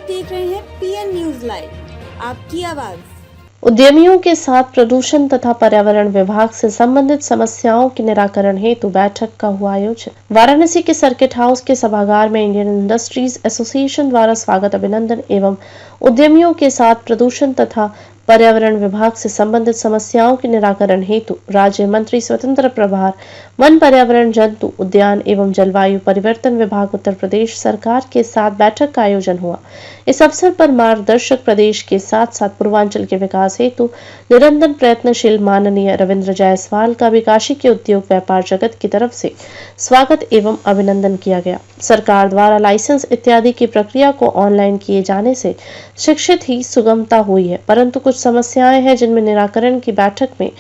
देख रहे हैं पीएन न्यूज लाइव, आपकी आवाज। उद्यमियों के साथ प्रदूषण तथा पर्यावरण विभाग से संबंधित समस्याओं के निराकरण हेतु बैठक का हुआ आयोजन। वाराणसी के सर्किट हाउस के सभागार में इंडियन इंडस्ट्रीज एसोसिएशन द्वारा स्वागत अभिनंदन एवं उद्यमियों के साथ प्रदूषण तथा पर्यावरण विभाग से संबंधित समस्याओं के निराकरण हेतु राज्य मंत्री स्वतंत्र प्रभार वन पर्यावरण जंतु उद्यान एवं जलवायु परिवर्तन विभाग उत्तर प्रदेश सरकार के साथ बैठक का आयोजन हुआ। इस अवसर पर मार्गदर्शक प्रदेश के साथ साथ पूर्वांचल के विकास हेतु निरंतर प्रयत्नशील माननीय रविंद्र जायसवाल का विकासी के उद्योग व्यापार जगत की तरफ से स्वागत एवं अभिनंदन किया गया। सरकार द्वारा लाइसेंस इत्यादि की प्रक्रिया को ऑनलाइन किए जाने से शिक्षित ही सुगमता हुई है, परंतु कुछ समस्याएं हैं जिनमें निराकरण की बैठक में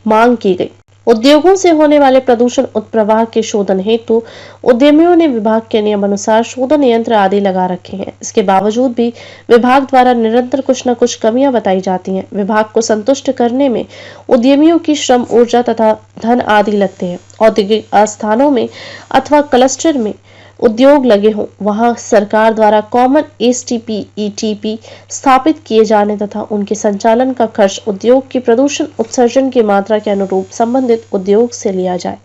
मांग की गई। उद्योगों से होने वाले प्रदूषण उत्प्रवाह के शोधन हेतु उद्यमियों ने विभाग के नियम अनुसार शोधन यंत्र आदि लगा रखे हैं। इसके बावजूद भी विभाग द्वारा निरंतर कुछ न कुछ कमियां बताई जाती हैं। विभाग को संतुष्ट करने में उद्यमियों की श्रम, ऊर्जा तथा धन आदि लगते हैं। औद्योगिक स्थानों में अथवा क्लस्टर में उद्योग लगे हों, वहां सरकार द्वारा कॉमन एसटीपी ईटीपी स्थापित किए जाने तथा उनके संचालन का खर्च उद्योग की प्रदूषण उत्सर्जन की मात्रा के अनुरूप संबंधित उद्योग से लिया जाए।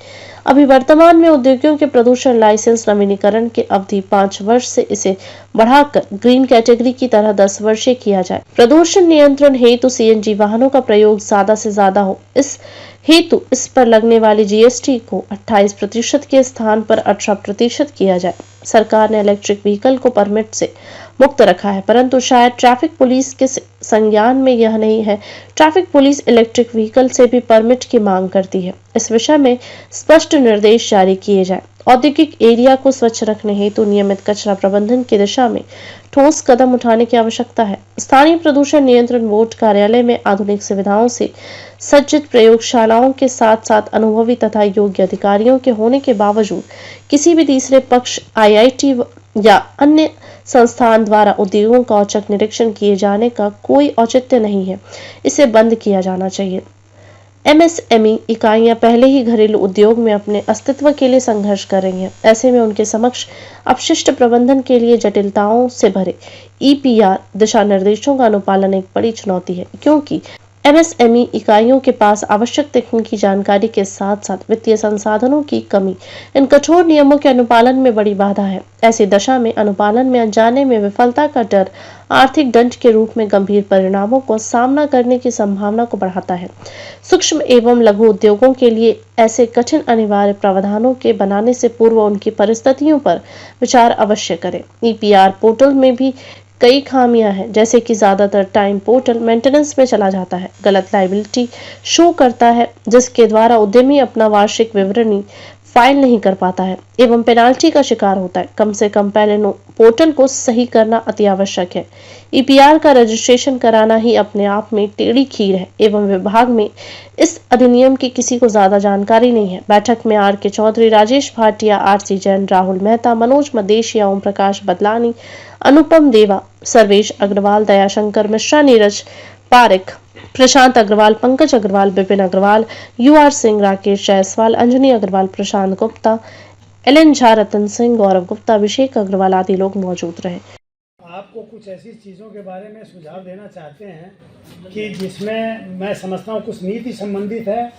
अभी वर्तमान में उद्योगों के प्रदूषण लाइसेंस नवीनीकरण की अवधि 5 वर्ष से इसे बढ़ाकर ग्रीन कैटेगरी की तरह 10 वर्षीय किया जाए। प्रदूषण नियंत्रण हेतु सीएनजी वाहनों का प्रयोग ज्यादा से ज्यादा हो, इस हेतु इस पर लगने वाली जीएसटी को 28% के स्थान पर 18% किया जाए। सरकार ने इलेक्ट्रिक व्हीकल को परमिट से मुक्त रखा है, परंतु शायद ट्रैफिक पुलिस के संज्ञान में यह नहीं है। ट्रैफिक पुलिस इलेक्ट्रिक व्हीकल से भी परमिट की मांग करती है। इस विषय में स्पष्ट निर्देश जारी किए जाए। औद्योगिक एरिया को स्वच्छ रखने हेतु नियमित कचरा प्रबंधन की दिशा में ठोस कदम उठाने की आवश्यकता है। स्थानीय प्रदूषण नियंत्रण बोर्ड कार्यालय में आधुनिक सुविधाओं से सज्जित प्रयोगशालाओं के साथ साथ अनुभवी तथा योग्य अधिकारियों के होने के बावजूद किसी भी तीसरे पक्ष आईआईटी या अन्य संस्थान द्वारा उद्योगों का औचक निरीक्षण किए जाने का कोई औचित्य नहीं है। इसे बंद किया जाना चाहिए। एमएसएमई इकाइयां पहले ही घरेलू उद्योग में अपने अस्तित्व के लिए संघर्ष कर रही हैं। ऐसे में उनके समक्ष अपशिष्ट प्रबंधन के लिए जटिलताओं से भरे ईपीआर दिशा निर्देशों का अनुपालन एक बड़ी चुनौती है, क्योंकि एमएसएमई इकाइयों के पास आवश्यक तकनीकी जानकारी के साथ साथ वित्तीय संसाधनों की कमी इन कठोर नियमों के अनुपालन में बड़ी बाधा है। ऐसी दशा में अनुपालन में अनजाने में विफलता का डर आर्थिक दंड के रूप में गंभीर परिणामों को सामना करने की संभावना को बढ़ाता है। सूक्ष्म एवं लघु उद्योगों के लिए ऐसे कठिन अनिवार्य प्रावधानों के बनाने से पूर्व उनकी परिस्थितियों पर विचार अवश्य करें। ईपीआर पोर्टल में भी कई खामियां हैं, जैसे कि ज्यादातर टाइम पोर्टल मेंटेनेंस में चला जाता है, गलत लायबिलिटी शो करता है जिसके द्वारा उद्यमी अपना वार्षिक विवरणी फाइल नहीं कर पाता है एवं पेनाल्टी का शिकार होता है। कम से कम पहले पोर्टल को सही करना अति आवश्यक है। ईपीआर का रजिस्ट्रेशन कराना ही अपने आप में टेढ़ी खीर है एवं विभाग में इस अधिनियम की किसी को ज्यादा जानकारी नहीं है। बैठक में आर के चौधरी, राजेश भाटिया, आरसी जैन, राहुल मेहता, मनोज मदेशिया, ओम प्रकाश बदलानी, अनुपम देवा, सर्वेश अग्रवाल, दयाशंकर मिश्रा, नीरज पारिक, प्रशांत अग्रवाल, पंकज अग्रवाल, विपिन अग्रवाल, यूआर सिंह, राकेश जायसवाल, अंजनी अग्रवाल, प्रशांत गुप्ता, एलएन झा, रतन सिंह, गौरव गुप्ता, अभिषेक अग्रवाल आदि लोग मौजूद रहे। आपको कुछ ऐसी चीज़ों के बारे में सुझाव देना चाहते हैं कि जिसमें मैं समझता हूँ कुछ नीति संबंधित है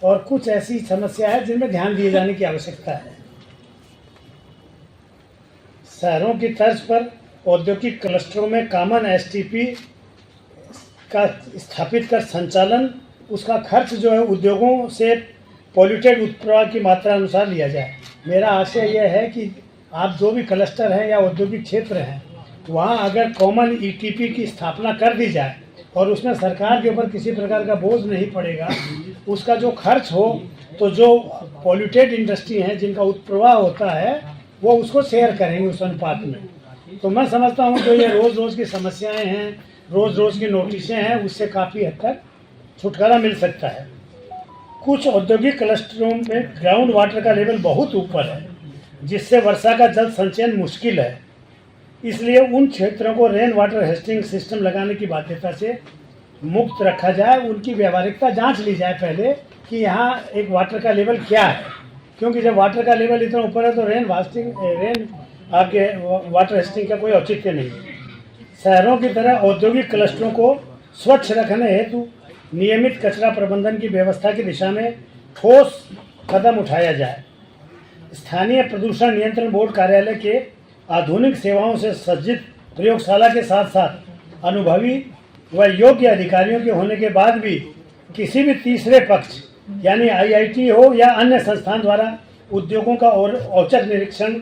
और कुछ ऐसी समस्या है जिनमें ध्यान दिए जाने की आवश्यकता है। शहरों की तर्ज पर औद्योगिक क्लस्टरों में कॉमन एसटीपी का स्थापित कर संचालन, उसका खर्च जो है उद्योगों से पॉल्यूटेड उत्प्रवाह की मात्रा अनुसार लिया जाए। मेरा आशय यह है कि आप जो भी क्लस्टर हैं या औद्योगिक क्षेत्र हैं, वहाँ अगर कॉमन ईटीपी की स्थापना कर दी जाए और उसमें सरकार के ऊपर किसी प्रकार का बोझ नहीं पड़ेगा, उसका जो खर्च हो तो जो पॉल्यूटेड इंडस्ट्री हैं जिनका उत्प्रवाह होता है वो उसको शेयर करेंगे उस अनुपात में। तो मैं समझता हूँ जो ये रोज़ की समस्याएं हैं, रोज़ की नोटिसें हैं, उससे काफ़ी हद तक छुटकारा मिल सकता है। कुछ औद्योगिक क्लस्टरों में ग्राउंड वाटर का लेवल बहुत ऊपर है, जिससे वर्षा का जल संचयन मुश्किल है। इसलिए उन क्षेत्रों को रेन वाटर हार्वेस्टिंग सिस्टम लगाने की बाध्यता से मुक्त रखा जाए। उनकी व्यवहारिकता जांच ली जाए पहले कि यहाँ एक वाटर का लेवल क्या है, क्योंकि जब वाटर का लेवल इतना ऊपर है तो रेन वाटर हार्वेस्टिंग का कोई औचित्य नहीं है। शहरों की तरह औद्योगिक क्लस्टरों को स्वच्छ रखने हेतु नियमित कचरा प्रबंधन की व्यवस्था की दिशा में ठोस कदम उठाया जाए। स्थानीय प्रदूषण नियंत्रण बोर्ड कार्यालय के आधुनिक सेवाओं से सज्जित प्रयोगशाला के साथ साथ अनुभवी व योग्य अधिकारियों के होने के बाद भी किसी भी तीसरे पक्ष यानी आईआईटी हो या अन्य संस्थान द्वारा उद्योगों का और औचक निरीक्षण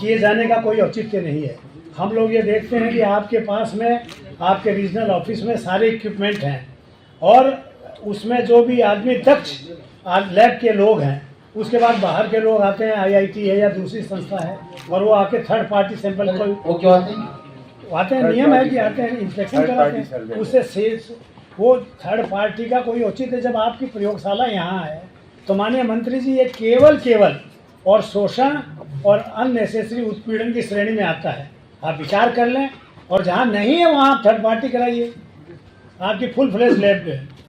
किए जाने का कोई औचित्य नहीं है। हम लोग ये देखते हैं कि आपके पास में आपके रीजनल ऑफिस में सारे इक्विपमेंट हैं और उसमें जो भी आदमी दक्ष लैब के लोग हैं, उसके बाद बाहर के लोग आते हैं, आईआईटी है या दूसरी संस्था है, और वो आके थर्ड पार्टी सैंपल वो क्यों आते हैं? नियम है कि आते हैं, इंस्पेक्शन कराते हैं, उससे शेष वो थर्ड पार्टी का कोई औचित्य है। जब आपकी प्रयोगशाला यहाँ है तो माननीय मंत्री जी, ये केवल और शोषण और अननेसेसरी उत्पीड़न की श्रेणी में आता है। आप विचार कर लें, और जहाँ नहीं है वहाँ आप थर्ड पार्टी कराइए, आपकी फुल फ्लेज लैब पे।